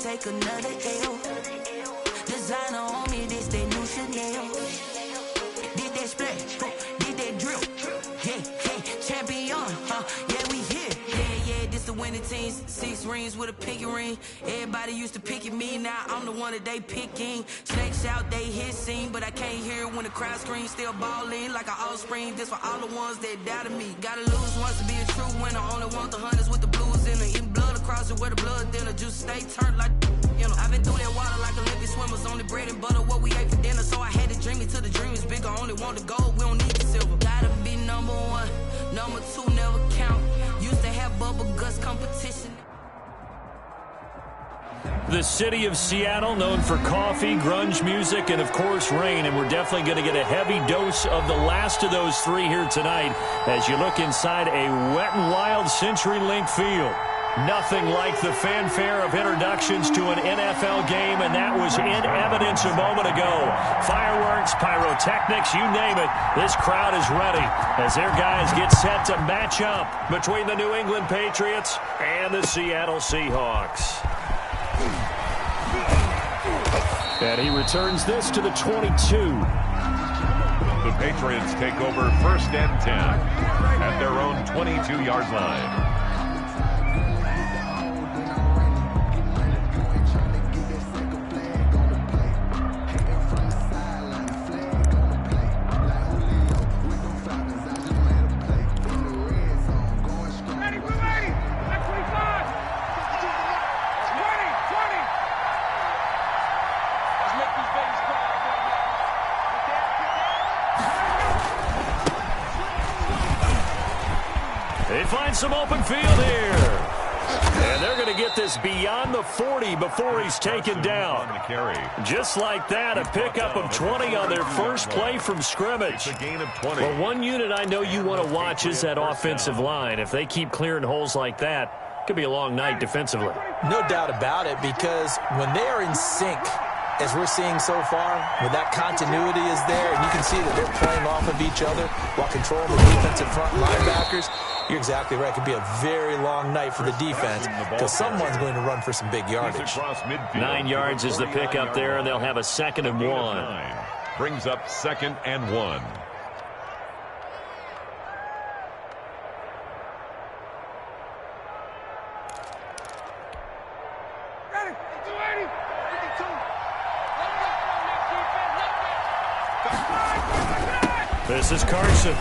take another L. Designer on me, this that new Chanel. Did that splash, did that drill. Yeah, champion, yeah, we here. Yeah, this the winning teams. 6 rings with a pinky ring. Everybody used to pick at me, now I'm the one that they picking. Snakes out, they hissing, but I can't hear when the crowd screams. Still balling like an offspring. This for all the ones that doubted me. Gotta lose once to be a true winner. Only want the hunters with the blues in it. Eating blood across it where the blood thinner. Juice stay turned like, you know. I've been through that water like Olympic swimmers. Only bread and butter what we ate for dinner. So I had to dream it till the dream is bigger. Only want the gold, we don't need the silver. Gotta be number 1, number 2 never count. Used to have bubble guts competition. The city of Seattle, known for coffee, grunge music, and, of course, rain. And we're definitely going to get a heavy dose of the last of those 3 here tonight as you look inside a wet and wild CenturyLink field. Nothing like the fanfare of introductions to an NFL game, and that was in evidence a moment ago. Fireworks, pyrotechnics, you name it. This crowd is ready as their guys get set to match up between the New England Patriots and the Seattle Seahawks. And he returns this to the 22. The Patriots take over 1st and 10 at their own 22-yard line. They find some open field here. And they're going to get this beyond the 40 before he's taken down. Just like that, a pickup of 20 on their first play from scrimmage. Well, one unit I know you want to watch is that offensive line. If they keep clearing holes like that, it could be a long night defensively. No doubt about it, because when they are in sync, as we're seeing so far, when that continuity is there, and you can see that they're playing off of each other while controlling the defensive front linebackers, you're exactly right. It could be a very long night for the defense because someone's going to run for some big yardage. 9 yards is the pickup there, and they'll have a 2nd and 1. Brings up 2nd and 1. This is Carson.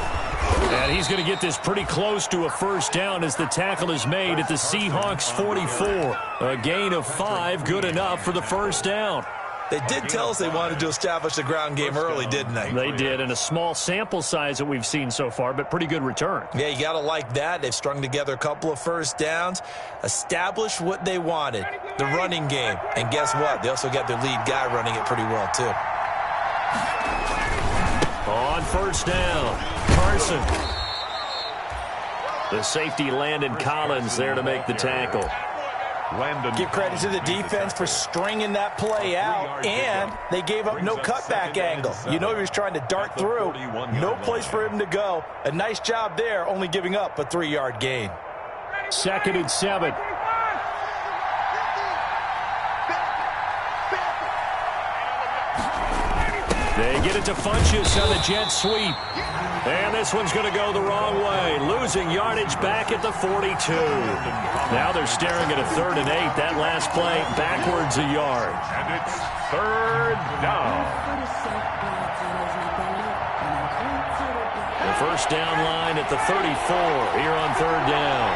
And he's going to get this pretty close to a first down as the tackle is made at the Seahawks 44. A gain of 5, good enough for the first down. They did tell us they wanted to establish the ground game early, didn't they? They did, and a small sample size that we've seen so far, but pretty good return. Yeah, you got to like that. They've strung together a couple of first downs, established what they wanted, the running game. And guess what? They also got their lead guy running it pretty well, too. On first down, Carson. The safety, Landon Collins, there to make the tackle. Give credit to the defense for stringing that play out, and they gave up no cutback angle. You know he was trying to dart through. No place for him to go. A nice job there, only giving up a 3-yard gain. 2nd and 7. They get it to Funchess on the jet sweep. And this one's going to go the wrong way. Losing yardage back at the 42. Now they're staring at a 3rd and 8. That last play backwards a yard. And it's 3rd down. The first down line at the 34 here on 3rd down.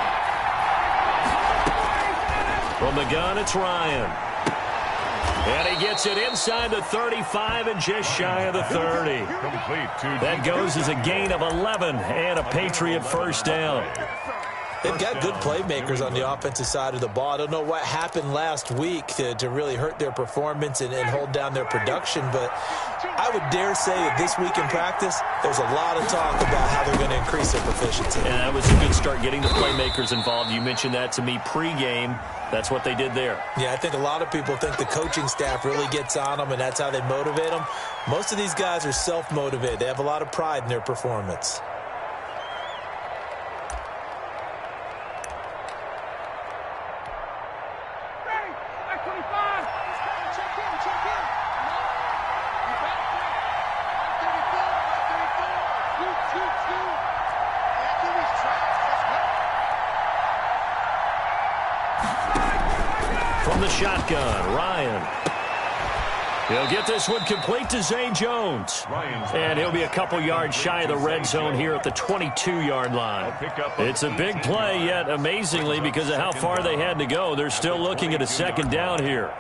From the gun, it's Ryan. And he gets it inside the 35 and just shy of the 30. That goes as a gain of 11 and a Patriot first down. They've got good playmakers on the offensive side of the ball. I don't know what happened last week to really hurt their performance and hold down their production, but I would dare say that this week in practice, there's a lot of talk about how they're going to increase their proficiency. And that was a good start getting the playmakers involved. You mentioned that to me pregame. That's what they did there. Yeah, I think a lot of people think the coaching staff really gets on them, and that's how they motivate them. Most of these guys are self-motivated. They have a lot of pride in their performance. the shotgun. Ryan. He'll get this one complete to Zay Jones. And he'll be a couple yards shy of the red zone here at the 22-yard line. It's a big play, yet amazingly, because of how far they had to go, they're still looking at a second down here.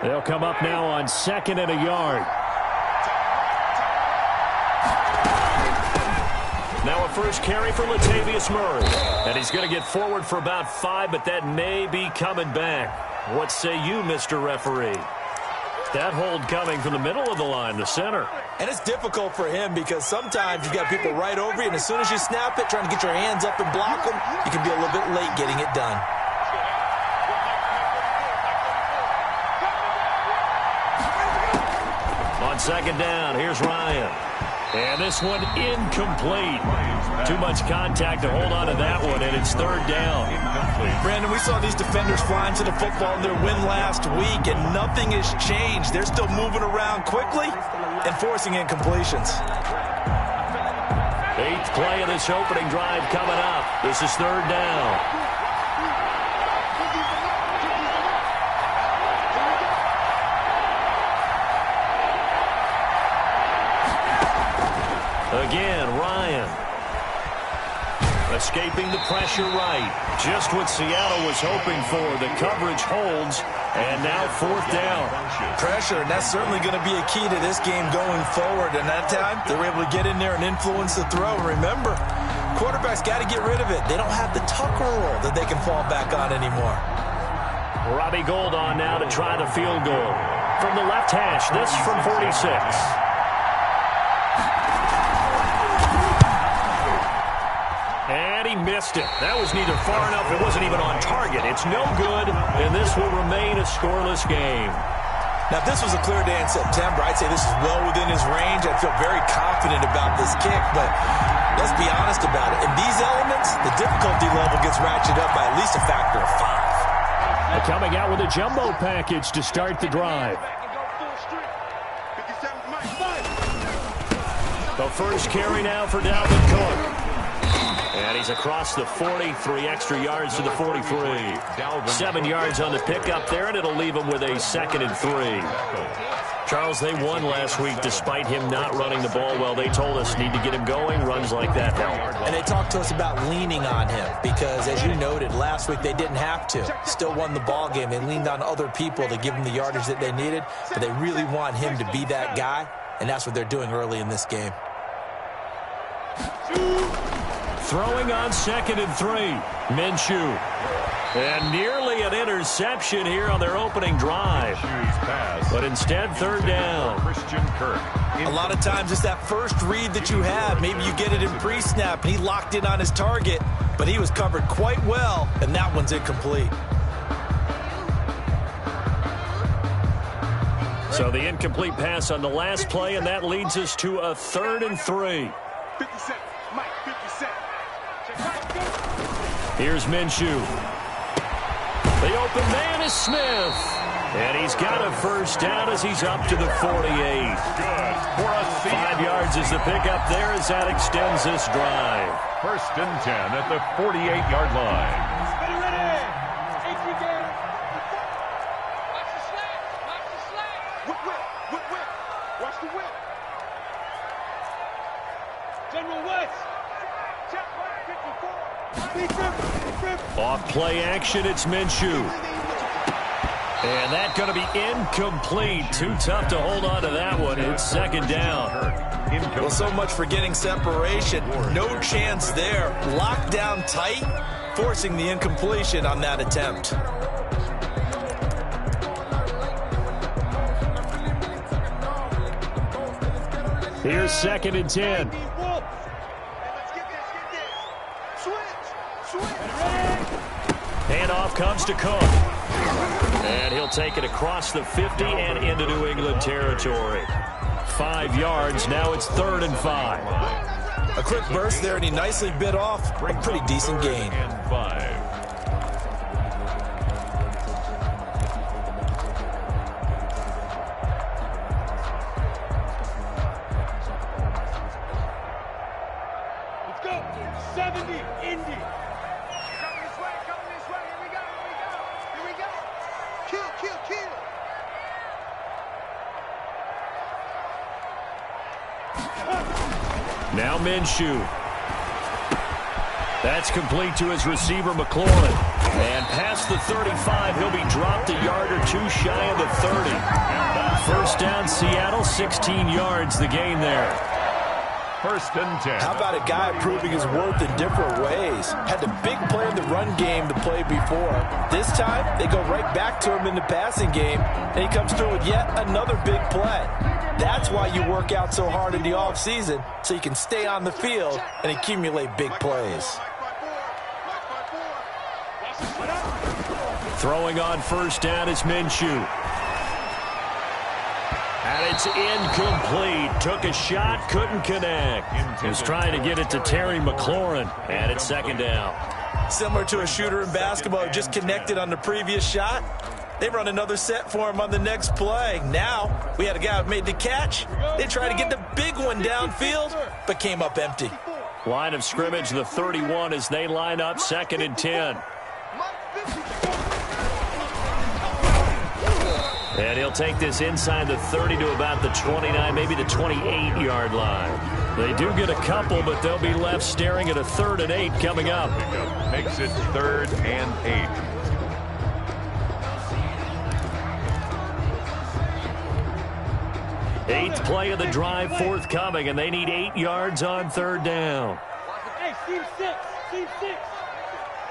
They'll come up now on 2nd and a yard. Now a first carry for Latavius Murray. And he's going to get forward for about 5, but that may be coming back. What say you, Mr. Referee? That hold coming from the middle of the line, the center. And it's difficult for him because sometimes you got people right over you, and as soon as you snap it, trying to get your hands up and block them, you can be a little bit late getting it done. On 2nd down, here's Ryan. And this one incomplete. Too much contact to hold on to that one, and it's 3rd down. Brandon, we saw these defenders flying to the football in their win last week, and nothing has changed. They're still moving around quickly and forcing incompletions. 8th play of this opening drive coming up. This is 3rd down. Again, Ryan. Escaping the pressure right. Just what Seattle was hoping for. The coverage holds, and now 4th down. Pressure, and that's certainly going to be a key to this game going forward. And that time, they were able to get in there and influence the throw. And remember, quarterbacks got to get rid of it. They don't have the Tucker roll that they can fall back on anymore. Robbie Gould on now to try the field goal. From the left hash, this from 46. And he missed it. That was neither far enough. It wasn't even on target. It's no good, and this will remain a scoreless game. Now, if this was a clear day in September, I'd say this is well within his range. I'd feel very confident about this kick, but let's be honest about it. In these elements, the difficulty level gets ratcheted up by at least a factor of 5. Coming out with a jumbo package to start the drive. The first carry now for Dalvin Cook. And he's across the 40, 3 extra yards to the 43. 7 yards on the pickup there, and it'll leave him with a 2nd and 3. Charles, they won last week despite him not running the ball well. They told us need to get him going. Runs like that help. And they talked to us about leaning on him because, as you noted, last week they didn't have to. Still won the ball game. They leaned on other people to give them the yardage that they needed, but they really want him to be that guy, and that's what they're doing early in this game. Throwing on 2nd and 3. Minshew. And nearly an interception here on their opening drive. But instead, 3rd down. A lot of times it's that first read that you have. Maybe you get it in pre-snap, and he locked in on his target, but he was covered quite well, and that one's incomplete. So the incomplete pass on the last play, and that leads us to a 3rd and 3. 50 Cent. Mike, 50 Cent. Here's Minshew. The open man is Smith. And he's got a first down as he's up to the 48. 5 yards is the pickup there as that extends this drive. 1st and 10 at the 48-yard line. Off play action, it's Minshew. And that's going to be incomplete. Too tough to hold on to that one. It's 2nd down. Well, so much for getting separation. No chance there. Locked down tight, forcing the incompletion on that attempt. Here's 2nd and 10. Handoff comes to Cook. And he'll take it across the 50 and into New England territory. 5 yards. Now it's 3rd and 5. A quick burst there, and he nicely bit off a pretty decent gain. Let's go. 70, Indy. Coming this way, coming this way. Here we go, here we go. Here we go. Kill, kill, kill. Now Minshew. That's complete to his receiver, McLaurin. And past the 35, he'll be dropped a yard or two shy of the 30. First down, Seattle, 16 yards, the gain there. First and 10. How about a guy proving his worth in different ways? Had the big play in the run game to play before. This time, they go right back to him in the passing game, and he comes through with yet another big play. That's why you work out so hard in the offseason, so you can stay on the field and accumulate big plays. Throwing on first down is Minshew. And it's incomplete. Took a shot, couldn't connect. Was trying to get it to Terry McLaurin. And it's second down. Similar to a shooter in basketball who just connected on the previous shot. They run another set for him on the next play. Now, we had a guy who made the catch. They tried to get the big one downfield, but came up empty. Line of scrimmage, the 31 as they line up, second and 10. And he'll take this inside the 30 to about the 29, maybe the 28-yard line. They do get a couple, but they'll be left staring at a 3rd and 8 coming up. Makes it 3rd and 8. 8th play of the drive forthcoming, and they need 8 yards on 3rd down. Hey, team 6, team 6.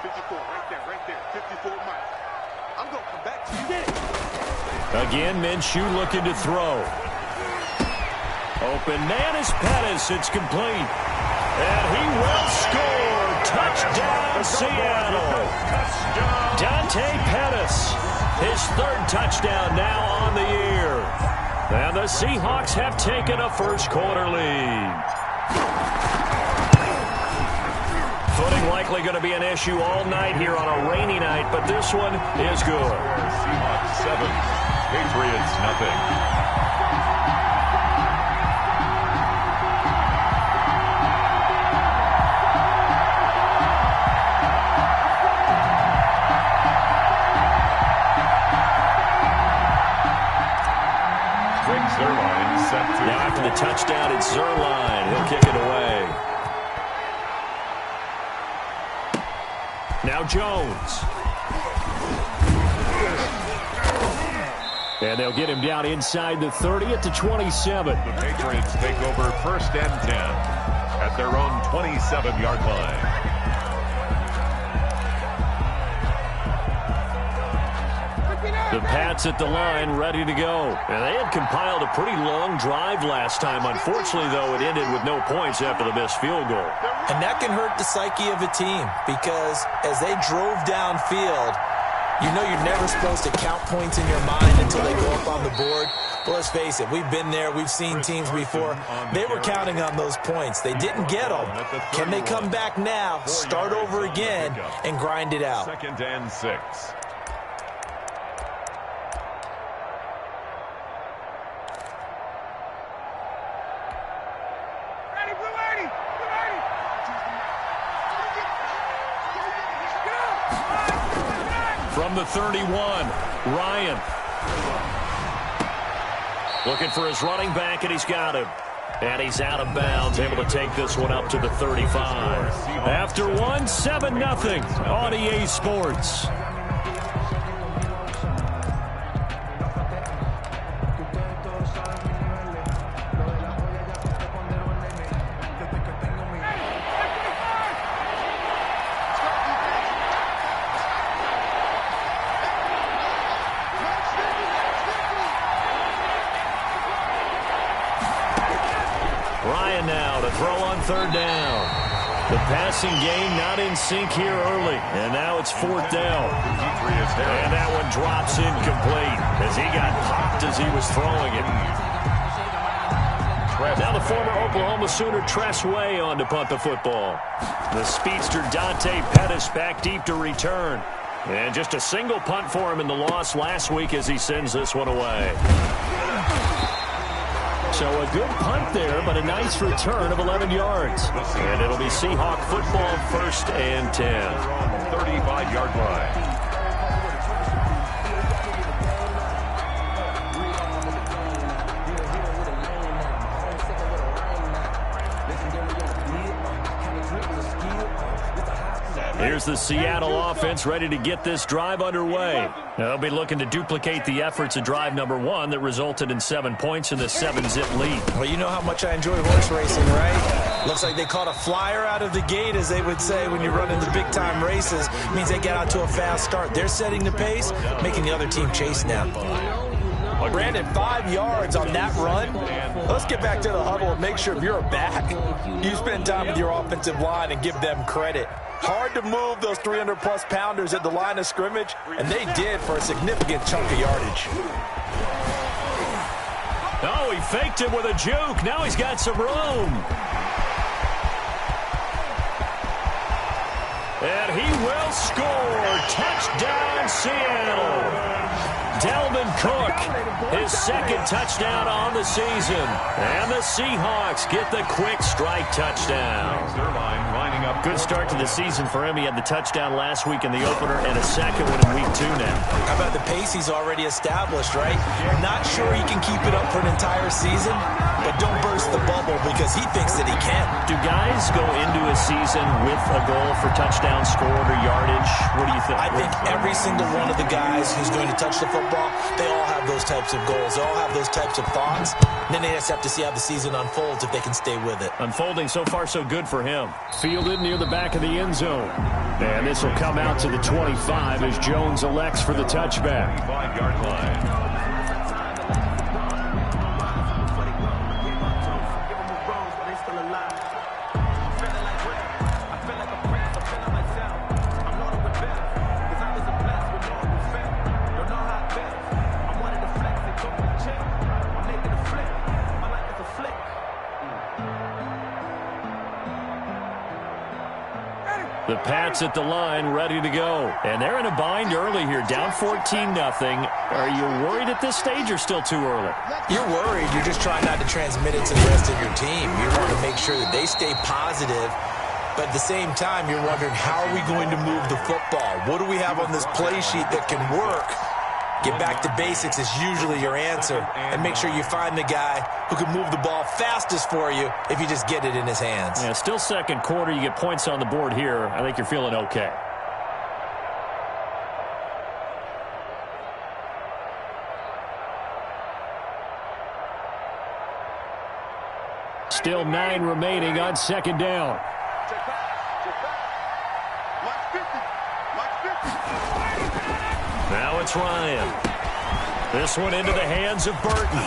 54, right there, 54, Mike. I'm going to come back to you. Get it. Again, Minshew looking to throw. Open man is Pettis. It's complete. And he will score. Touchdown, Seattle. Dante Pettis. His 3rd touchdown now on the year. And the Seahawks have taken a first-quarter lead. Footing likely going to be an issue all night here on a rainy night, but this one is good. Seahawks 7. Patriots nothing. Greg Zuerlein set to. Now after the touchdown, it's Zuerlein. He'll kick it away. Now Jones. And they'll get him down inside the 30 at the 27. The Patriots take over first and 10 at their own 27-yard line. The Pats at the line, ready to go. And they had compiled a pretty long drive last time. Unfortunately, though, it ended with no points after the missed field goal. And that can hurt the psyche of a team because as they drove downfield, you know you're never supposed to count points in your mind until they go up on the board. But let's face it, we've been there. We've seen teams before. They were counting on those points. They didn't get them. Can they come back now, start over again, and grind it out? 2nd and 6. From the 31, Ryan. Looking for his running back, and he's got him. And he's out of bounds, able to take this one up to the 35. After one, 7-0 on EA Sports. Ryan now to throw on 3rd down. The passing game not in sync here early. And now it's 4th down. And that one drops incomplete as he got popped as he was throwing it. Now the former Oklahoma Sooner Tress Way on to punt the football. The speedster Dante Pettis back deep to return. And just a single punt for him in the loss last week as he sends this one away. So a good punt there, but a nice return of 11 yards. And it'll be Seahawk football, 1st and 10. 35-yard line. Here's the Seattle offense ready to get this drive underway. They'll be looking to duplicate the efforts of drive number 1 that resulted in 7 points in the 7-zip lead. Well, you know how much I enjoy horse racing, right? Looks like they caught a flyer out of the gate, as they would say when you run into big-time races. It means they get out to a fast start. They're setting the pace, making the other team chase now. Brandon, 5 yards on that run. Let's get back to the huddle and make sure if you're a back, you spend time with your offensive line and give them credit. Hard to move those 300-plus pounders at the line of scrimmage, and they did for a significant chunk of yardage. Oh, he faked it with a juke. Now he's got some room. And he will score. Touchdown, Seattle. Dalvin Cook, his 2nd touchdown on the season. And the Seahawks get the quick strike touchdown. Good start to the season for him. He had the touchdown last week in the opener and a 2nd one in week 2 now. How about the pace he's already established, right? Not sure he can keep it up for an entire season, but don't burst the bubble because he thinks that he can. Do guys go into a season with a goal for touchdown scored or yardage? What do you think? I think every single one of the guys who's going to touch the football, they all have those types of goals. They all have those types of thoughts. And then they just have to see how the season unfolds if they can stay with it. Unfolding so far so good for him. Fielded near the back of the end zone. And this will come out to the 25 as Jones elects for the touchback. 5-yard line. The Pats at the line, ready to go. And they're in a bind early here, down 14-0. Are you worried at this stage or still too early? You're worried. You're just trying not to transmit it to the rest of your team. You want to make sure that they stay positive. But at the same time, you're wondering, how are we going to move the football? What do we have on this play sheet that can work? Get back to basics is usually your answer. And make sure you find the guy who can move the ball fastest for you if you just get it in his hands. Yeah, still 2nd quarter. You get points on the board here. I think you're feeling okay. Still 9 remaining on 2nd down. Now it's Ryan. This one into the hands of Burton.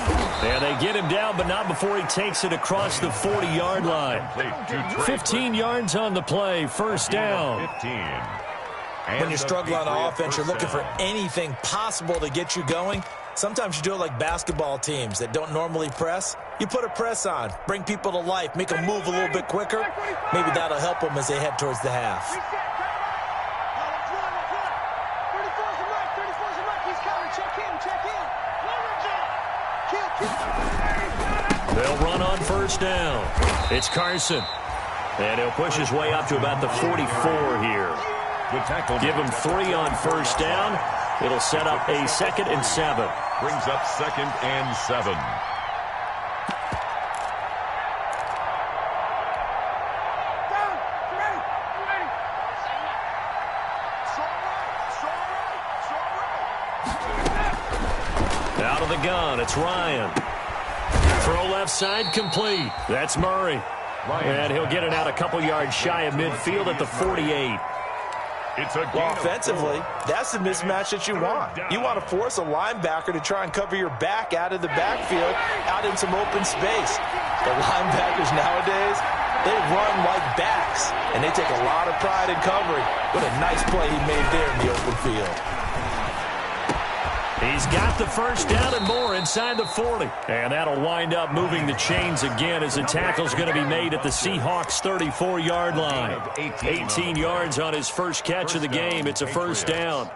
And they get him down, but not before he takes it across the 40-yard line. 15 yards on the play, 1st down. 15. When you're struggling on offense, you're looking for anything possible to get you going. Sometimes you do it like basketball teams that don't normally press. You put a press on, bring people to life, make them move a little bit quicker. Maybe that'll help them as they head towards the half. They'll run on 1st down. It's Carson. And he'll push his way up to about the 44 here. Give him 3 on 1st down. It'll set up a 2nd and 7. Brings up 2nd and 7. Out of the gun, it's Ryan. Throw left side, complete. That's Murray. And he'll get it out a couple yards shy of midfield at the 48. Well, offensively, that's the mismatch that you want. You want to force a linebacker to try and cover your back out of the backfield, out in some open space. The linebackers nowadays, they run like backs, and they take a lot of pride in covering. What a nice play he made there in the open field. He's got the 1st down and more inside the 40. And that'll wind up moving the chains again as the tackle's going to be made at the Seahawks' 34-yard line. 18 yards on his first catch of the game. It's a 1st down.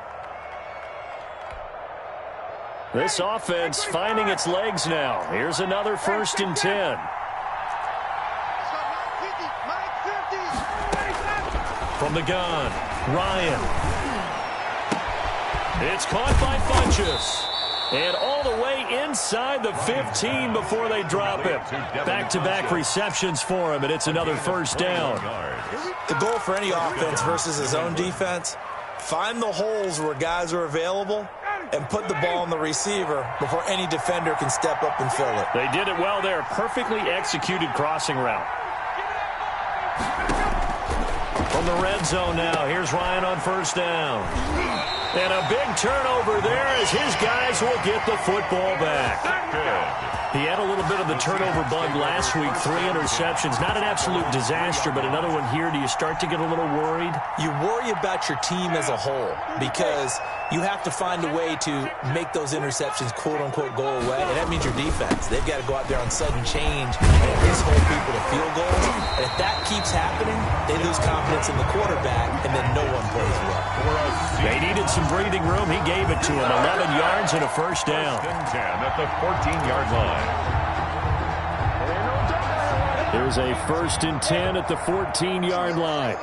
This offense finding its legs now. Here's another 1st and 10. From the gun, Ryan. It's caught by Funchess. And all the way inside the 15 before they drop it. Back-to-back receptions for him, and it's another 1st down. The goal for any offense versus his own defense, find the holes where guys are available and put the ball on the receiver before any defender can step up and fill it. They did it well there. Perfectly executed crossing route. From the red zone now, here's Ryan on 1st down. And a big turnover there as his guys will get the football back. He had a little bit of the turnover bug last week, 3 interceptions. Not an absolute disaster, but another one here. Do you start to get a little worried? You worry about your team as a whole because you have to find a way to make those interceptions, quote-unquote, go away. And that means your defense. They've got to go out there on sudden change and at least hold people to field goals. And if that keeps happening, they lose confidence in the quarterback, and then no one plays well. They needed some breathing room. He gave it to him. 11 yards and a 1st down. 10 at the 14-yard line. There's a 1st and 10 at the 14-yard line.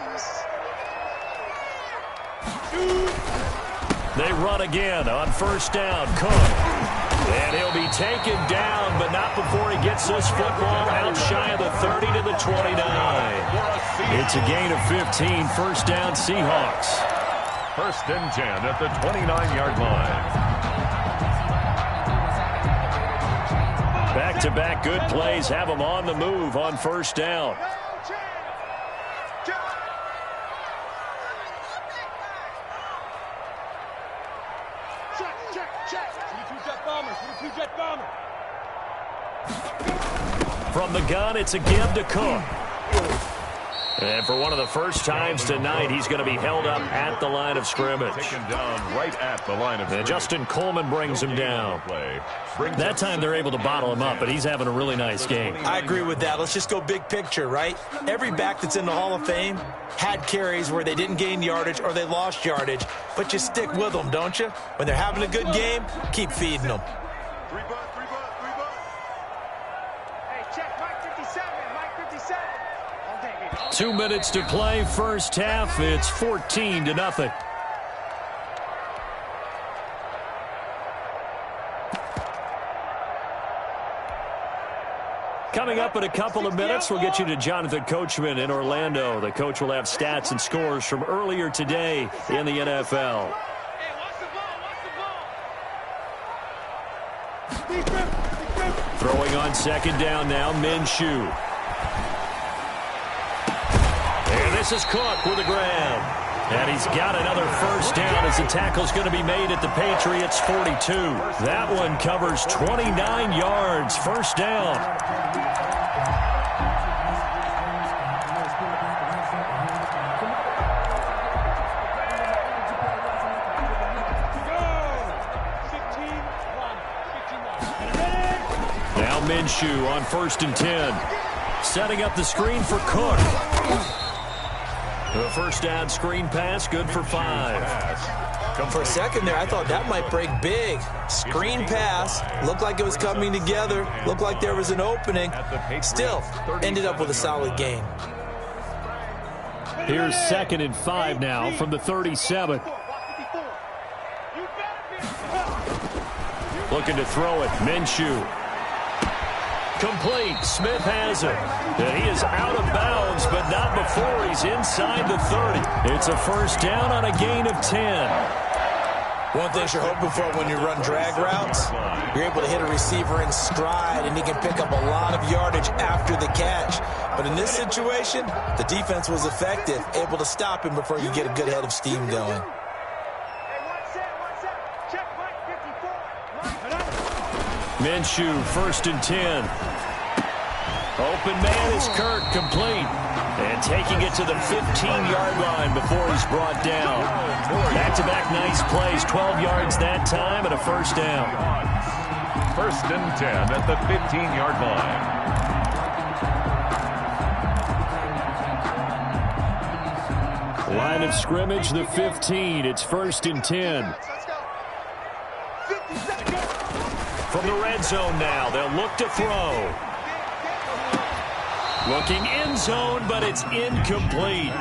They run again on 1st down. Cook. And he'll be taken down, but not before he gets this football out shy of the 30 to the 29. It's a gain of 15. 1st down, Seahawks. 1st and 10 at the 29-yard line. Back-to-back good plays have them on the move on 1st down. From the gun, it's a give to Cook. And for one of the first times tonight, he's going to be held up at the line of scrimmage. Taken down right at the line of scrimmage. And Justin Coleman brings him down. That time they're able to bottle him up, but he's having a really nice game. I agree with that. Let's just go big picture, right? Every back that's in the Hall of Fame had carries where they didn't gain yardage or they lost yardage, but you stick with them, don't you? When they're having a good game, keep feeding them. 2 minutes to play, 1st half. It's 14-0. Coming up in a couple of minutes, we'll get you to Jonathan Coachman in Orlando. The coach will have stats and scores from earlier today in the NFL. Throwing on 2nd down now, Minshew. And this is Cook with a grab. And he's got another 1st down as the tackle's going to be made at the Patriots' 42. That one covers 29 yards. 1st down. Now Minshew on 1st and 10. Setting up the screen for Cook. The 1st down screen pass, good for 5. For a second there, I thought that might break big. Screen pass, looked like it was coming together, looked like there was an opening. Still, ended up with a solid gain. Here's 2nd and 5 now from the 37. Looking to throw it, Minshew. Complete. Smith has it. And he is out of bounds, but not before he's inside the 30. It's a 1st down on a gain of 10. One thing you're hoping for when you run drag routes, you're able to hit a receiver in stride, and he can pick up a lot of yardage after the catch. But in this situation, the defense was effective, able to stop him before you get a good head of steam going. Minshew, 1st and 10. Open man is Kirk, complete. And taking it to the 15-yard line before he's brought down. Back-to-back nice plays, 12 yards that time and a 1st down. 1st and 10 at the 15-yard line. Line of scrimmage, the 15. It's 1st and 10. From the red zone now, they'll look to throw. Looking end zone, but it's incomplete.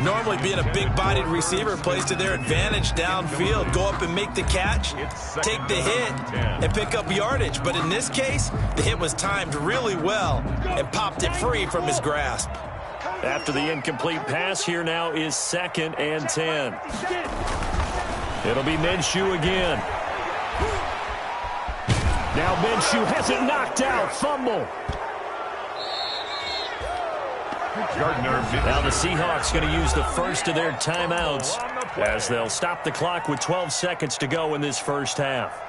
Normally being a big-bodied receiver plays to their advantage downfield. Go up and make the catch, take the hit, and pick up yardage. But in this case, the hit was timed really well and popped it free from his grasp. After the incomplete pass, here now is 2nd and 10. It'll be Minshew again. Now Minshew has it knocked out. Fumble. Now the Seahawks going to use the first of their timeouts as they'll stop the clock with 12 seconds to go in this first half.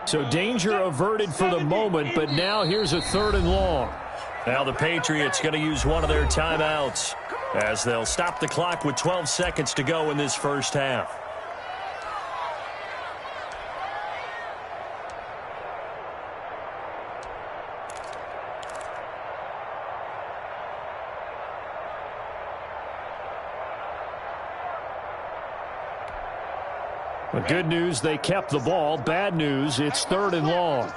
So danger averted for the moment, but now here's a 3rd and long. Now the Patriots going to use one of their timeouts as they'll stop the clock with 12 seconds to go in this first half. The good news, they kept the ball. Bad news, it's 3rd and long.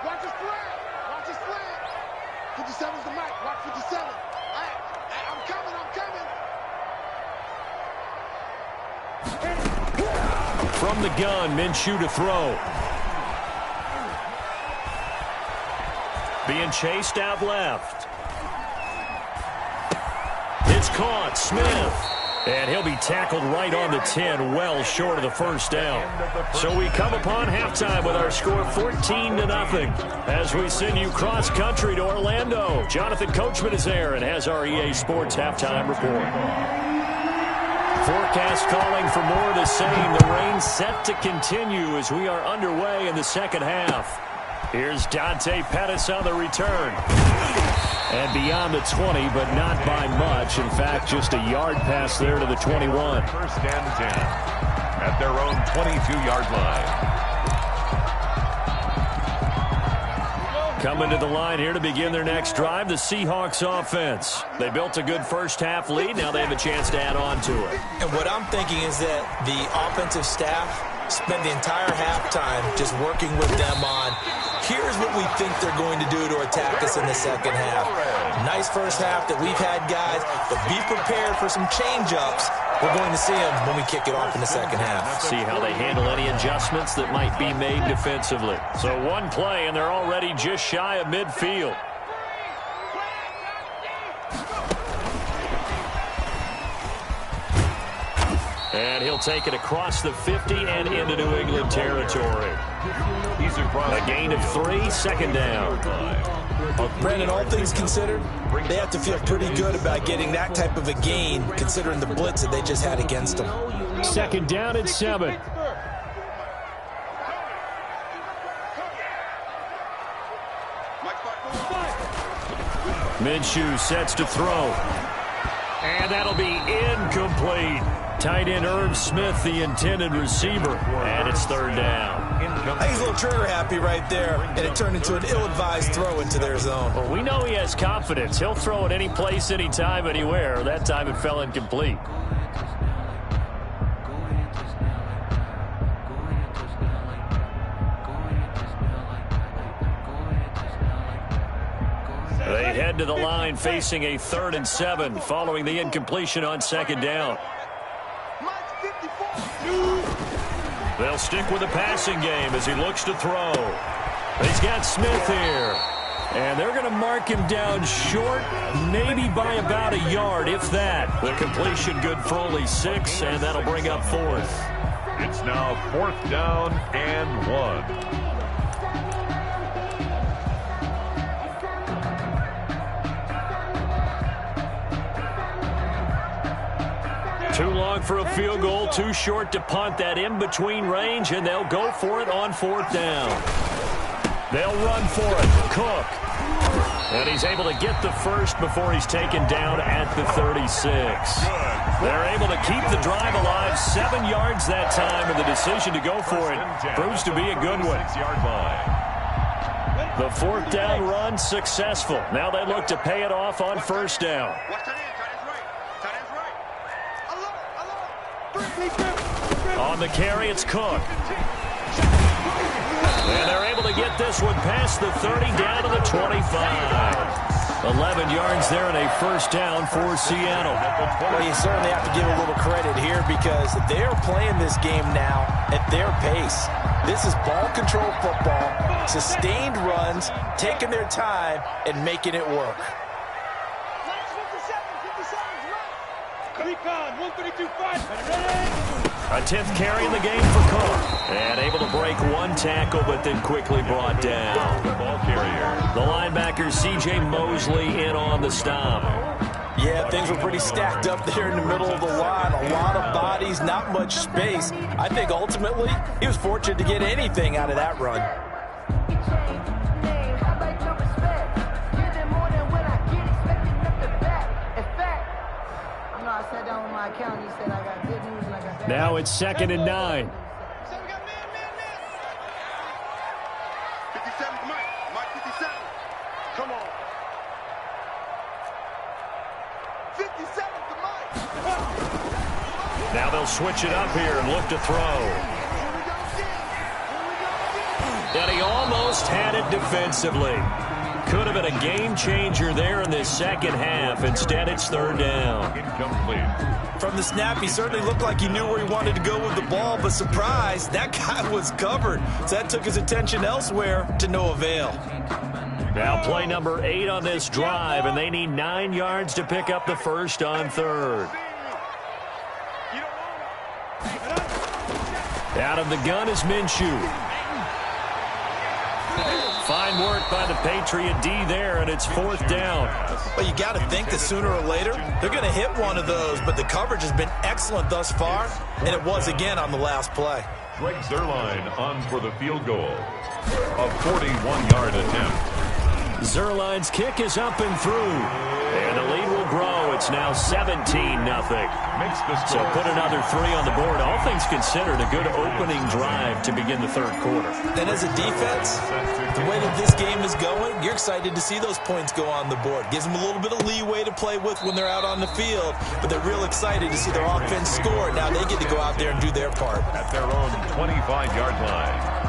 Watch his slant. Watch his slant. 57's the mic. Watch 57. I'm coming. From the gun, Minshew to throw. Being chased out left. It's caught. Smith. And he'll be tackled right on the 10, well short of the first down. So we come upon halftime with our score 14-0 as we send you cross-country to Orlando. Jonathan Coachman is there and has our EA Sports halftime report. Forecast calling for more of the same. The rain set to continue as we are underway in the second half. Here's Dante Pettis on the return. And beyond the 20, but not by much. In fact, just a yard pass there to the 21. 1st and 10 at their own 22-yard line. Coming to the line here to begin their next drive, the Seahawks offense. They built a good first-half lead. Now they have a chance to add on to it. And what I'm thinking is that the offensive staff spend the entire halftime just working with them on, here's what we think they're going to do to attack us in the second half. Nice first half that we've had, guys, but be prepared for some change-ups. We're going to see them when we kick it off in the second half. See how they handle any adjustments that might be made defensively. So one play, and they're already just shy of midfield. And he'll take it across the 50 and into New England territory. A gain of 3, 2nd down. Brandon, all things considered, they have to feel pretty good about getting that type of a gain, considering the blitz that they just had against them. 2nd down and 7. Minshew sets to throw. And that'll be incomplete. Tight end Irv Smith, the intended receiver. And it's 3rd down. I think he's a little trigger happy right there, and it turned into an ill-advised throw into their zone. Well, we know he has confidence. He'll throw it any place, anytime, anywhere. That time it fell incomplete. They head to the line facing a 3rd and 7 following the incompletion on 2nd down. They'll stick with the passing game as he looks to throw. He's got Smith here. And they're going to mark him down short, maybe by about a yard, if that. The completion good for only 6, and that'll bring up 4th. It's now 4th down and 1. Too long for a field goal, too short to punt. That in-between range, and they'll go for it on 4th down. They'll run for it. Cook. And he's able to get the first before he's taken down at the 36. They're able to keep the drive alive, 7 yards that time, and the decision to go for it proves to be a good one. The 4th down run successful. Now they look to pay it off on 1st down. On the carry, it's Cook. And they're able to get this one past the 30 down to the 25. 11 yards there and a 1st down for Seattle. Well, you certainly have to give a little credit here because they're playing this game now at their pace. This is ball control football, sustained runs, taking their time, and making it work. A 10th carry in the game for Cook. And able to break 1 tackle, but then quickly brought down. The ball carrier. The linebacker, C.J. Mosley, in on the stop. Yeah, things were pretty stacked up there in the middle of the line. A lot of bodies, not much space. I think ultimately he was fortunate to get anything out of that run. Now it's 2nd and 9. 57, Mike 57. Come on. 57 to Mike. Now they'll switch it up here and look to throw. And he almost had it defensively. Could have been a game changer there in this 2nd half. Instead, it's 3rd down. Incomplete. From the snap, he certainly looked like he knew where he wanted to go with the ball, but surprise, that guy was covered. So that took his attention elsewhere to no avail. Now play number 8 on this drive, and they need 9 yards to pick up the first on 3rd. Out of the gun is Minshew. Fine work by the Patriot D there, and it's 4th down. Well, you got to think that sooner or later they're going to hit one of those, but the coverage has been excellent thus far, and it was again on the last play. Greg Zuerlein on for the field goal. A 41-yard attempt. Zuerlein's kick is up and through, and the lead will grow. It's now 17-0. Makes the So score. put another 3 on the board. All things considered, a good opening drive to begin the 3rd quarter. And as a defense, the way that this game is going, you're excited to see those points go on the board. Gives them a little bit of leeway to play with when they're out on the field, but they're real excited to see their offense score. Now they get to go out there and do their part. At their own 25-yard line.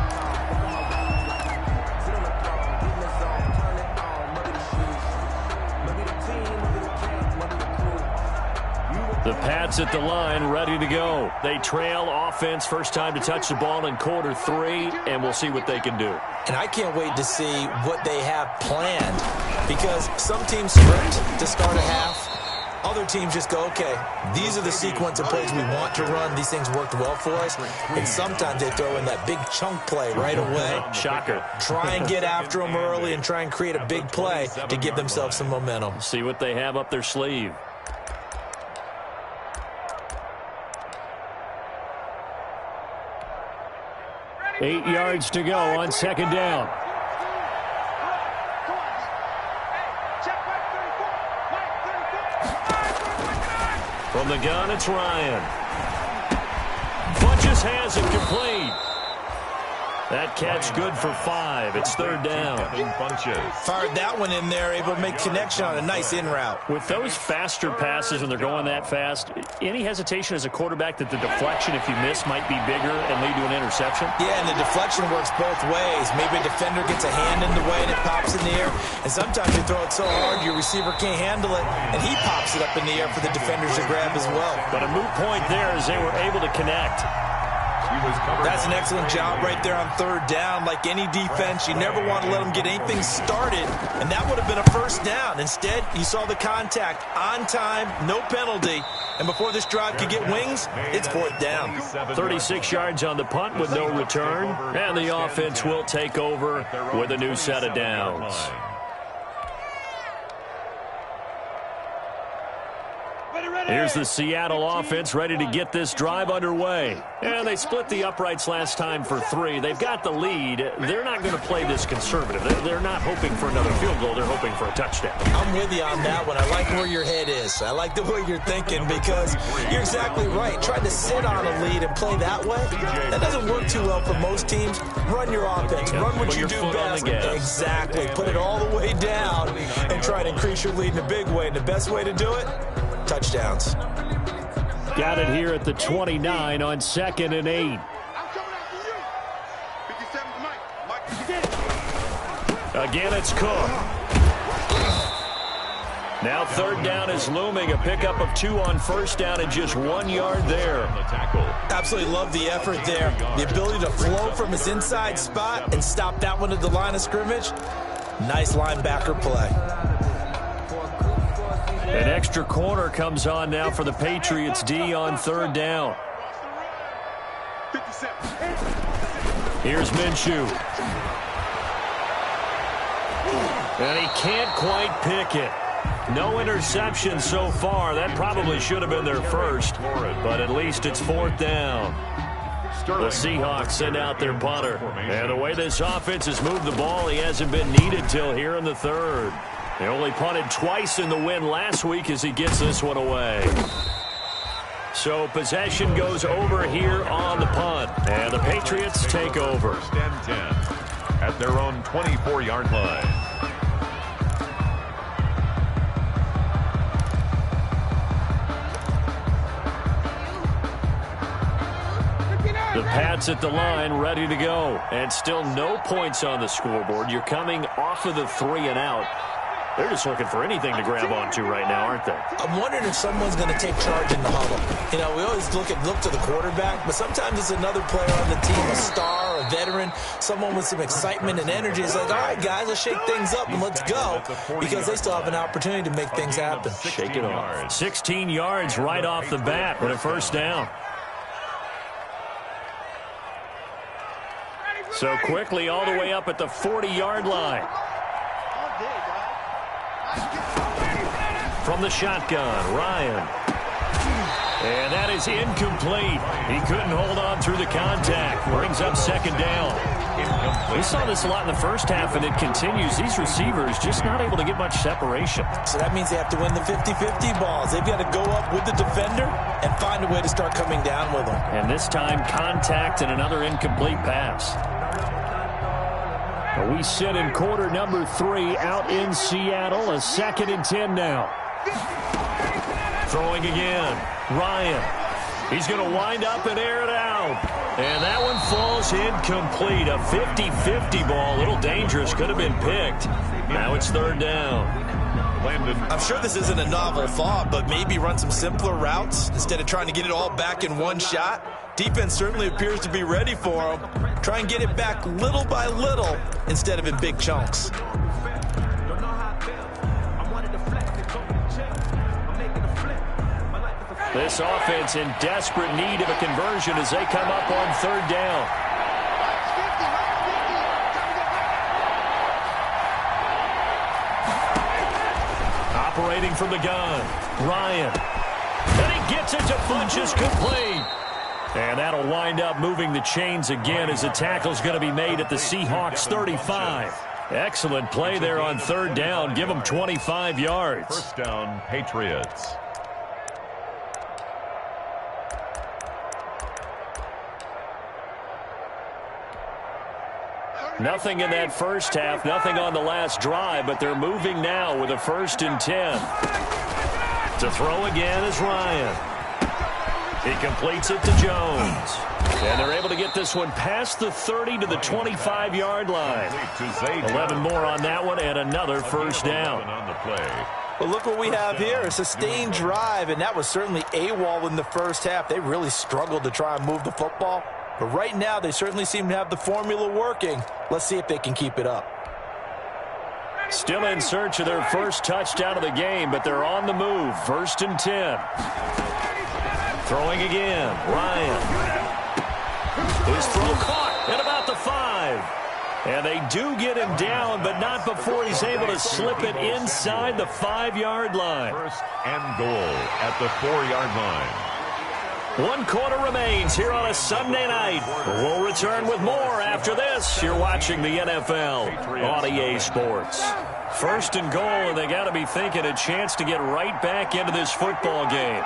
The Pats at the line, ready to go. They trail offense, first time to touch the ball in quarter 3, and we'll see what they can do. And I can't wait to see what they have planned, because some teams script to start a half. Other teams just go, okay, these are the sequence of plays we want to run. These things worked well for us. And sometimes they throw in that big chunk play right away. Shocker. Try and get after them early and try and create a big play to give themselves some momentum. See what they have up their sleeve. Eight yards to go on 2nd down. From the gun, it's Ryan. Bunches has it complete. That catch good for 5. It's 3rd down. Bunches. Fired that one in there, able to make connection on a nice in route. With those faster passes and they're going that fast, any hesitation as a quarterback that the deflection, if you miss, might be bigger and lead to an interception? Yeah, and the deflection works both ways. Maybe a defender gets a hand in the way and it pops in the air. And sometimes you throw it so hard your receiver can't handle it, and he pops it up in the air for the defenders to grab as well. But a moot point there as they were able to connect. That's an excellent job right there on 3rd down. Like any defense, you never want to let them get anything started, and that would have been a 1st down. Instead, you saw the contact on time, no penalty, and before this drive could get wings, it's 4th down. 36 yards on the punt with no return, and the offense will take over with a new set of downs. Here's the Seattle offense ready to get this drive underway. And they split the uprights last time for 3. They've got the lead. They're not going to play this conservative. They're not hoping for another field goal. They're hoping for a touchdown. I'm with you on that one. I like where your head is. I like the way you're thinking because you're exactly right. Trying to sit on a lead and play that way, that doesn't work too well for most teams. Run your offense. Run what you do best. Exactly. Put it all the way down and try to increase your lead in a big way. And the best way to do it, touchdowns. Got it here at the 29 on 2nd and 8. Again, it's Cook. Now 3rd down is looming. A pickup of 2 on 1st down and just 1 yard there. Absolutely love the effort there. The ability to flow from his inside spot and stop that one at the line of scrimmage. Nice linebacker play. An extra corner comes on now for the Patriots D on 3rd down. Here's Minshew. And he can't quite pick it. No interception so far. That probably should have been their first, but at least it's 4th down. The Seahawks send out their punter. And the way this offense has moved the ball, he hasn't been needed till here in the 3rd. They only punted twice in the win last week as he gets this one away. So possession goes over here on the punt. And the Patriots take over. 1st and 10 at their own 24-yard line. The Pats at the line, ready to go. And still no points on the scoreboard. You're coming off of the 3 and out. They're just looking for anything to grab onto right now, aren't they? I'm wondering if someone's going to take charge in the huddle. You know, we always look to the quarterback, but sometimes it's another player on the team, a star, a veteran, someone with some excitement and energy. It's like, all right, guys, let's shake things up and let's go, because they still have an opportunity to make things happen. Shake it off. 16 yards right off the bat with a 1st down. So quickly all the way up at the 40-yard line. From the shotgun, Ryan. And that is incomplete. He couldn't hold on through the contact. Brings up 2nd down. We saw this a lot in the first half, and it continues. These receivers just not able to get much separation. So that means they have to win the 50-50 balls. They've got to go up with the defender and find a way to start coming down with them. And this time, contact and another incomplete pass. We sit in quarter number 3 out in Seattle. A 2nd and 10 now. Throwing again. Ryan. He's going to wind up and air it out. And that one falls incomplete. A 50-50 ball. A little dangerous. Could have been picked. Now it's 3rd down. I'm sure this isn't a novel thought, but maybe run some simpler routes instead of trying to get it all back in one shot. Defense certainly appears to be ready for him. Try and get it back little by little instead of in big chunks. This offense in desperate need of a conversion as they come up on 3rd down. Operating from the gun, Ryan. And he gets it to Funchess complete. And that'll wind up moving the chains again as the tackle's going to be made at the Seahawks 35. Excellent play there on 3rd down. Give them 25 yards. 1st down, Patriots. Nothing in that first half, nothing on the last drive, but they're moving now with a 1st and 10. To throw again is Ryan. He completes it to Jones. And they're able to get this one past the 30 to the 25-yard line. 11 more on that one and another 1st down. Well, look what we have here, a sustained drive, and that was certainly AWOL in the first half. They really struggled to try and move the football. But right now, they certainly seem to have the formula working. Let's see if they can keep it up. Still in search of their first touchdown of the game, but they're on the move. 1st and 10. Throwing again, Ryan. His throw caught at about the 5. And they do get him down, but not before he's able to slip it inside the 5-yard line. First and goal at the 4-yard line. 1 quarter remains here on a Sunday night. We'll return with more after this. You're watching the NFL on EA Sports. First and goal, and they got to be thinking a chance to get right back into this football game.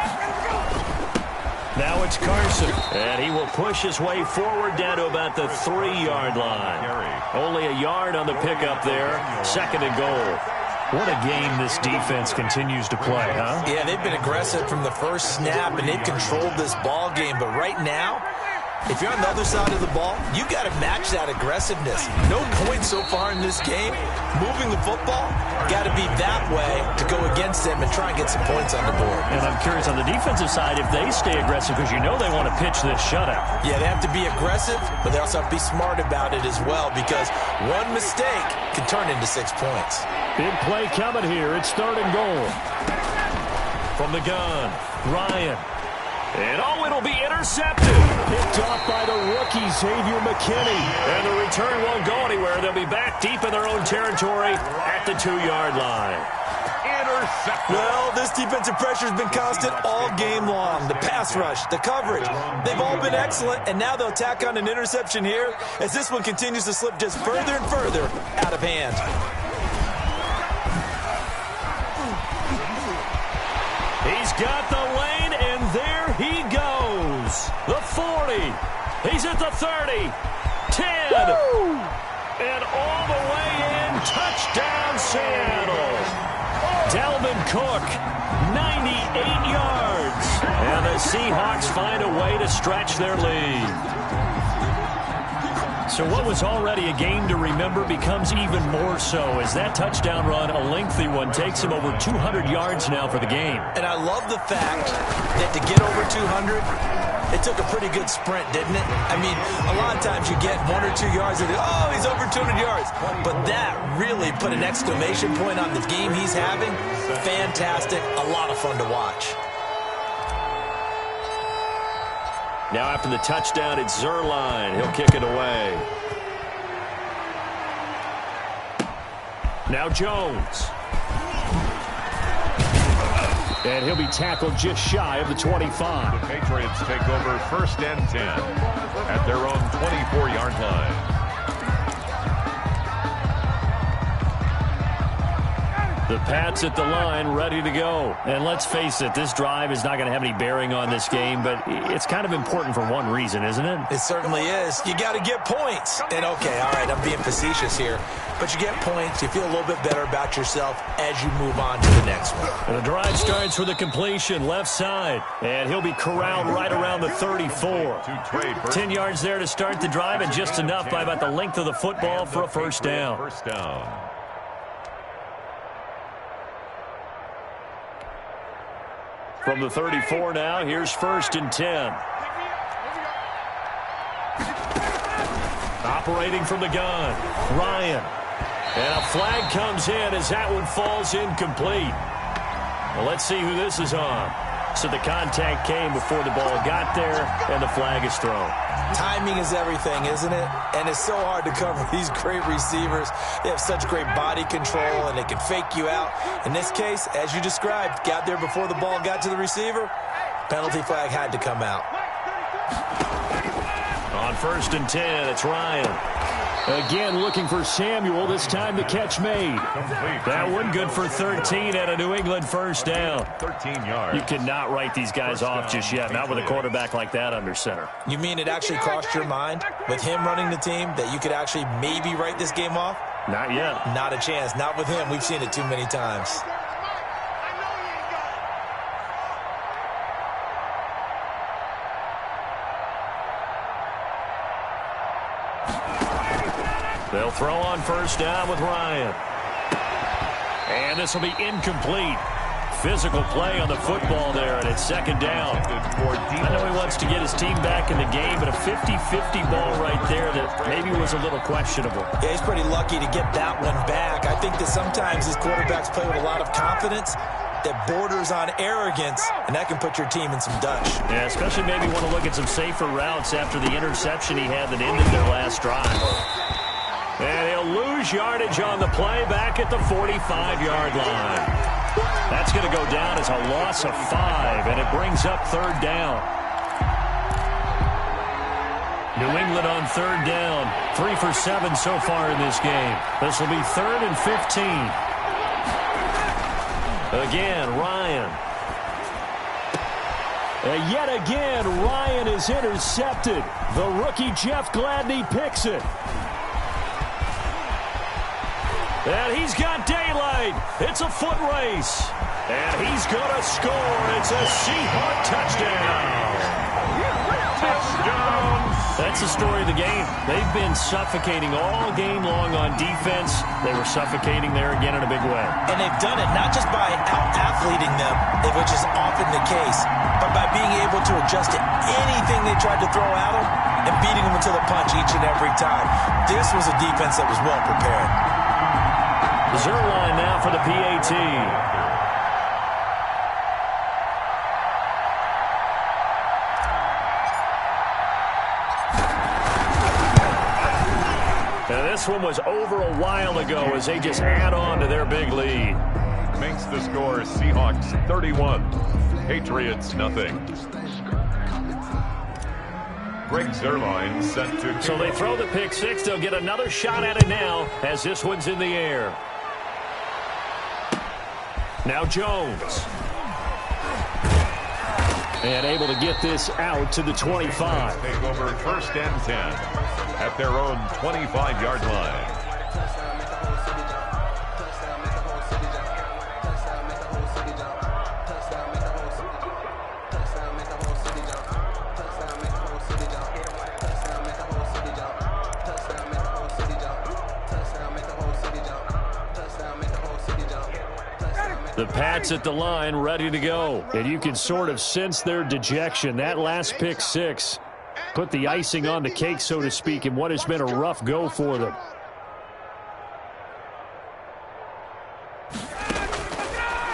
Now it's Carson, and he will push his way forward down to about the 3-yard line. Only a yard on the pickup there. Second and goal. What a game this defense continues to play, huh? Yeah, they've been aggressive from the first snap, and they've controlled this ball game. But right now, if you're on the other side of the ball, you got to match that aggressiveness. No points so far in this game. Moving the football, got to be that way to go against them and try and get some points on the board. And I'm curious on the defensive side if they stay aggressive, because you know they want to pitch this shutout. Yeah, they have to be aggressive, but they also have to be smart about it as well, because one mistake can turn into 6 points. Big play coming here. It's third and goal. From the gun, Ryan. And it'll be intercepted. Picked off by the rookie, Xavier McKinney. And the return won't go anywhere. They'll be back deep in their own territory at the 2-yard line. Intercepted. Well, this defensive pressure has been constant all game long. The pass rush, the coverage, they've all been excellent, and now they'll tack on an interception here as this one continues to slip just further and further out of hand. He's got the lane, and there he goes. The 40. He's at the 30. 10. Woo! And all the way in. Touchdown, Seattle. Dalvin Cook, 98 yards. And the Seahawks find a way to stretch their lead. So what was already a game to remember becomes even more so as that touchdown run, a lengthy one, takes him over 200 yards now for the game. And I love the fact that to get over 200, it took a pretty good sprint, didn't it? I mean, a lot of times you get 1 or 2 yards and, oh, he's over 200 yards. But that really put an exclamation point on the game he's having. Fantastic. A lot of fun to watch. Now after the touchdown, it's Zerline. He'll kick it away. Now Jones. And he'll be tackled just shy of the 25. The Patriots take over first and 10 at their own 24-yard line. The Pats at the line, ready to go. And let's face it, this drive is not going to have any bearing on this game, but it's kind of important for one reason, isn't it? It certainly is. You got to get points. And, okay, all right, I'm being facetious here, but you get points, you feel a little bit better about yourself as you move on to the next one. And the drive starts with a completion, left side, and he'll be corralled right around the 34. 10 yards there to start the drive, and just enough by about the length of the football for a first down. First down. From the 34 now, here's first and 10. Operating from the gun, Ryan. And a flag comes in as that one falls incomplete. Well, let's see who this is on. So the contact came before the ball got there, and the flag is thrown. Timing is everything, isn't it? And it's so hard to cover these great receivers. They have such great body control, and they can fake you out. In this case, as you described, got there before the ball got to the receiver. Penalty flag had to come out. On first and 10, it's Ryan. Again, looking for Samuel, this time the catch made. That one good for 13 and a New England first down. 13 yards. You cannot write these guys off just yet, not with a quarterback like that under center. You mean it actually crossed your mind with him running the team that you could actually maybe write this game off? Not yet. Not a chance. Not with him. We've seen it too many times. They'll throw on first down with Ryan. And this will be incomplete. Physical play on the football there, and it's second down. I know he wants to get his team back in the game, but a 50-50 ball right there that maybe was a little questionable. Yeah, he's pretty lucky to get that one back. I think that sometimes his quarterbacks play with a lot of confidence that borders on arrogance, and that can put your team in some dutch. Yeah, especially maybe want to look at some safer routes after the interception he had that ended their last drive. And he'll lose yardage on the play back at the 45-yard line. That's going to go down as a loss of 5, and it brings up third down. New England on third down. 3 for 7 so far in this game. This will be 3rd and 15. Again, Ryan. And yet again, Ryan is intercepted. The rookie Jeff Gladney picks it. And he's got daylight. It's a foot race. And he's going to score. It's a Seahawk touchdown. Touchdown. That's the story of the game. They've been suffocating all game long on defense. They were suffocating there again in a big way. And they've done it not just by out-athleting them, which is often the case, but by being able to adjust to anything they tried to throw at them and beating them until the punch each and every time. This was a defense that was well prepared. Zerline now for the PAT. Now this one was over a while ago as they just add on to their big lead. Makes the score Seahawks 31, Patriots nothing. Greg Zerline sent to... So they throw the pick six. They'll get another shot at it now as this one's in the air. Now Jones. And able to get this out to the 25. Take over 1st and 10 at their own 25-yard line. The Pats at the line, ready to go. And you can sort of sense their dejection. That last pick six put the icing on the cake, so to speak, in what has been a rough go for them.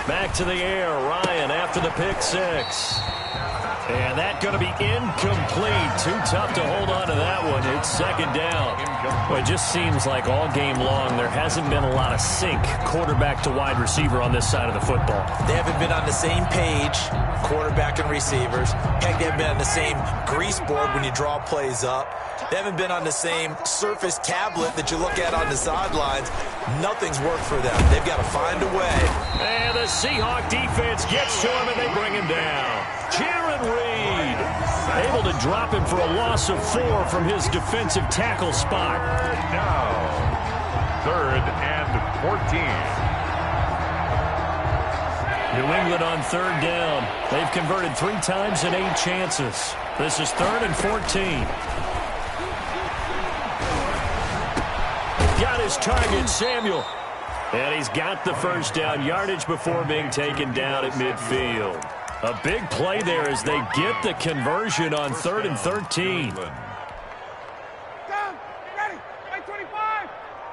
Back to the air, Ryan after the pick six. And that's going to be incomplete. Too tough to hold on to that one. It's second down. Well, it just seems like all game long there hasn't been a lot of sync quarterback to wide receiver on this side of the football. They haven't been on the same page, quarterback and receivers. Heck, they haven't been on the same grease board when you draw plays up. They haven't been on the same Surface tablet that you look at on the sidelines. Nothing's worked for them. They've got to find a way. And the Seahawk defense gets to him and they bring him down. Jaron Reed able to drop him for a loss of 4 from his defensive tackle spot. Now, 3rd and 14. New England on third down. They've converted 3 times in 8 chances. This is 3rd and 14. Got his target, Samuel. And he's got the first down yardage before being taken down at midfield. A big play there as they get the conversion on 3rd and 13. Down, get ready, 25. I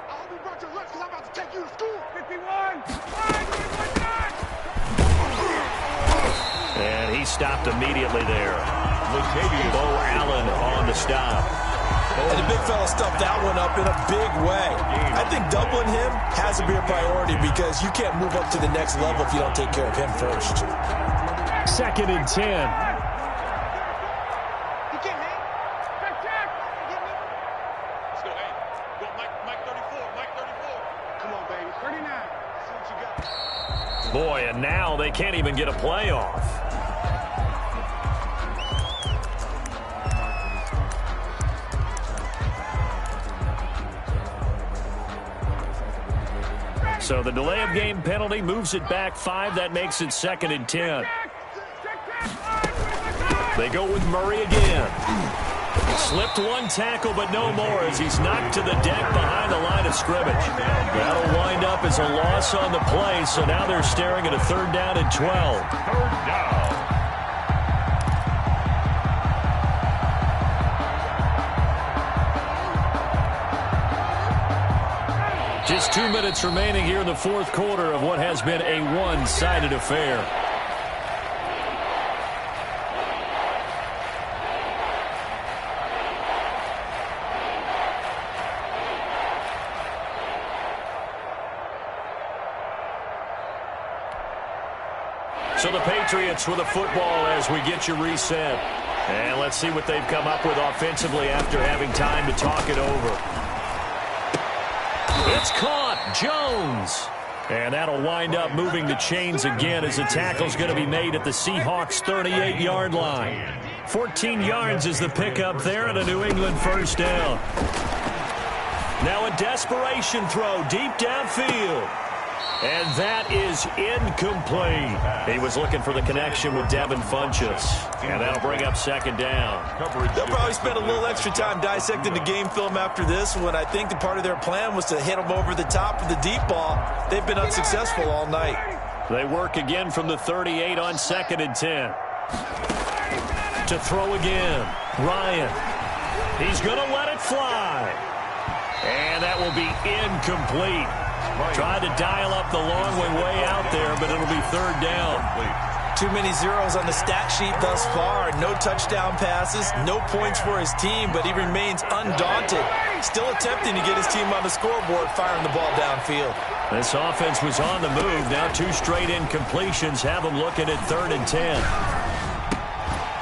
hope you brought your lunch because I'm about to take you to school. 51, 5, And he stopped immediately there. Bo Allen on the stop. And the big fella stuffed that one up in a big way. I think doubling him has to be a priority because you can't move up to the next level if you don't take care of him first. 2nd and 10. You can't hang. Check. Get me. Let's go, hey. Go, Mike 34, Mike 34. Come on, baby. 39. See what you got. Boy, and now they can't even get a play off. So the delay of game penalty moves it back 5. That makes it 2nd and 10. They go with Murray again. Slipped one tackle, but no more as he's knocked to the deck behind the line of scrimmage. That'll wind up as a loss on the play, so now they're staring at a 3rd down and 12. 3rd down. Just 2 minutes remaining here in the 4th quarter of what has been a one-sided affair. So the Patriots with a football as we get you reset. And let's see what they've come up with offensively after having time to talk it over. It's caught. Jones. And that'll wind up moving the chains again as the tackle's going to be made at the Seahawks' 38-yard line. 14 yards is the pickup there, and a New England first down. Now a desperation throw deep downfield. And that is incomplete. He was looking for the connection with Devin Funchess. And that'll bring up second down. They'll probably spend a little extra time dissecting the game film after this one. I think the part of their plan was to hit them over the top of the deep ball. They've been unsuccessful all night. They work again from the 38 on 2nd and 10. To throw again. Ryan. He's going to let it fly. And that will be incomplete. Tried to dial up the long way out there, but it'll be third down. Too many zeros on the stat sheet thus far. No touchdown passes, no points for his team, but he remains undaunted. Still attempting to get his team on the scoreboard, firing the ball downfield. This offense was on the move. Now 2 straight incompletions have them looking at 3rd and 10.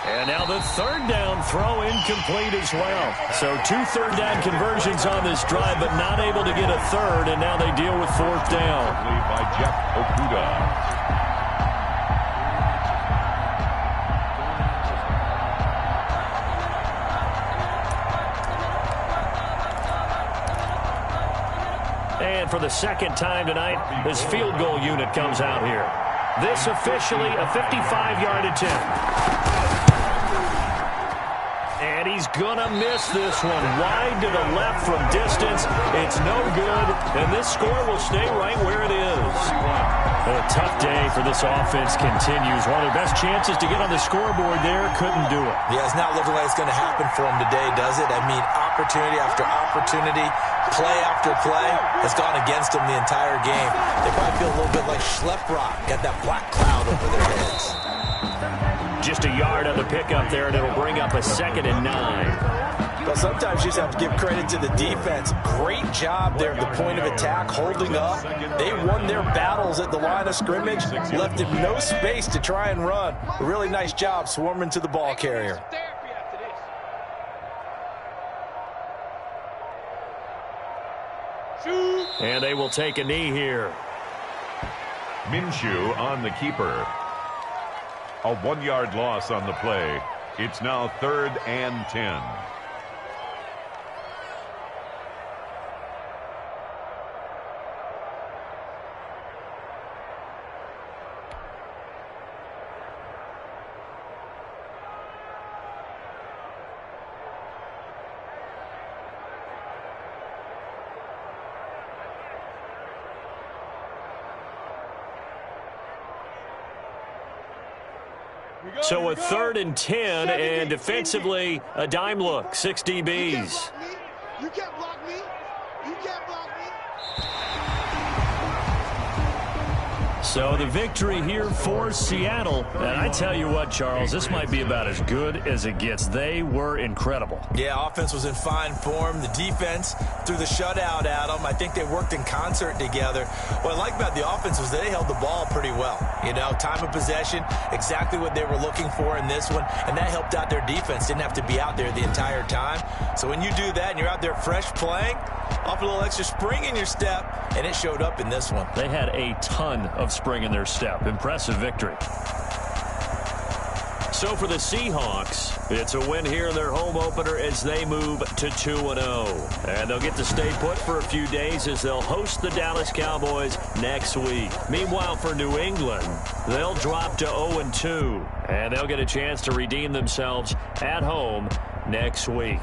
And now the third down throw incomplete as well. So 2 third-down conversions on this drive, but not able to get a third, and now they deal with 4th down. By Jeff Okuda. And for the second time tonight, this field goal unit comes out here. This officially a 55-yard attempt. And he's going to miss this one. Wide to the left from distance. It's no good. And this score will stay right where it is. A tough day for this offense continues. One of their best chances to get on the scoreboard there. Couldn't do it. Yeah, it's not looking like it's going to happen for him today, does it? I mean, opportunity after opportunity, play after play has gone against them the entire game. They probably feel a little bit like Schleprock. Got that black cloud over their heads. Just a yard on the pickup there, and it'll bring up a 2nd and 9. Well, sometimes you just have to give credit to the defense. Great job there at the point of attack, holding up. They won their battles at the line of scrimmage, left him no space to try and run. A really nice job swarming to the ball carrier. And they will take a knee here. Minshew on the keeper. A 1-yard loss on the play. It's now 3rd and 10. So a 3rd and 10, and defensively, a dime look. 6 DBs. You can't block me. You can't block me. So the victory here for Seattle. And I tell you what, Charles, this might be about as good as it gets. They were incredible. Yeah, offense was in fine form. The defense threw the shutout at them. I think they worked in concert together. What I like about the offense was they held the ball pretty well. You know, time of possession, exactly what they were looking for in this one, and that helped out their defense. Didn't have to be out there the entire time. So when you do that and you're out there fresh playing, off a little extra spring in your step, and it showed up in this one. They had a ton of spring in their step. Impressive victory. So for the Seahawks, it's a win here in their home opener as they move to 2-0. And they'll get to stay put for a few days as they'll host the Dallas Cowboys next week. Meanwhile, for New England, they'll drop to 0-2. And they'll get a chance to redeem themselves at home next week.